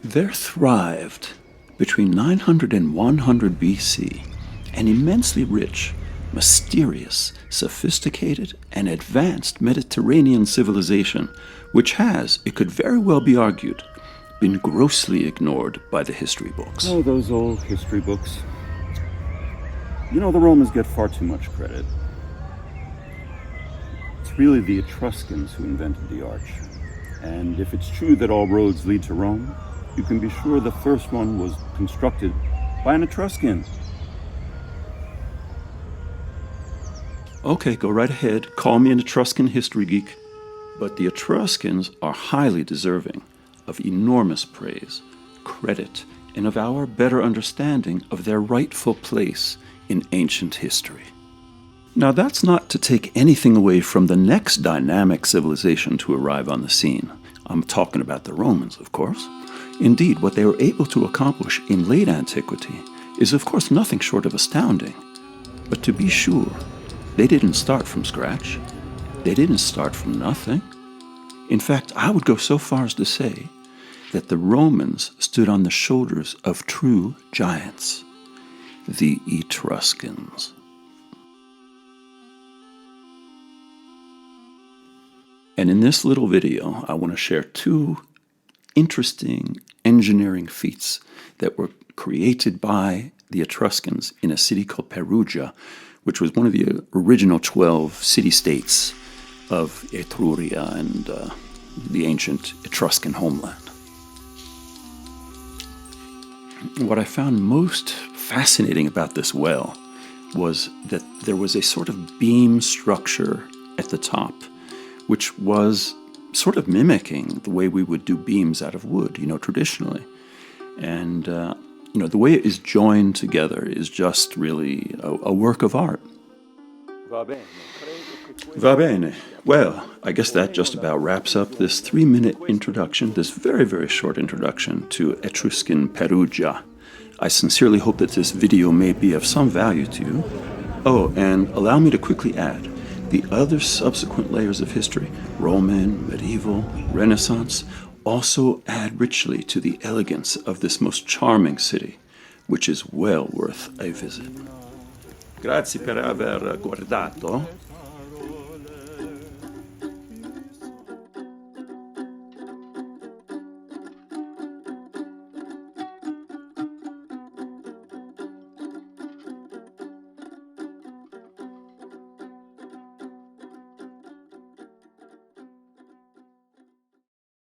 There thrived, between 900 and 100 BC, an immensely rich, mysterious, sophisticated, and advanced Mediterranean civilization, which has, it could very well be argued, been grossly ignored by the history books. Oh, those old history books. You know, the Romans get far too much credit. It's really the Etruscans who invented the arch. And if it's true that all roads lead to Rome, you can be sure the first one was constructed by an Etruscan. Okay, go right ahead. Call me an Etruscan history geek. But the Etruscans are highly deserving of enormous praise, credit, and of our better understanding of their rightful place in ancient history. Now, that's not to take anything away from the next dynamic civilization to arrive on the scene. I'm talking about the Romans, of course. Indeed, what they were able to accomplish in late antiquity is, of course, nothing short of astounding. But to be sure, they didn't start from scratch. They didn't start from nothing. In fact, I would go so far as to say that the Romans stood on the shoulders of true giants, the Etruscans. And in this little video, I want to share two interesting engineering feats that were created by the Etruscans in a city called Perugia, which was one of the original 12 city-states of Etruria and the ancient Etruscan homeland. What I found most fascinating about this well was that there was a sort of beam structure at the top, which was sort of mimicking the way we would do beams out of wood, traditionally. And, the way it is joined together is just really a work of art. Va bene. Well, I guess that just about wraps up this 3-minute introduction, this very, very short introduction to Etruscan Perugia. I sincerely hope that this video may be of some value to you. Oh, and allow me to quickly add, the other subsequent layers of history, Roman, medieval, Renaissance, also add richly to the elegance of this most charming city, which is well worth a visit. Grazie per aver guardato.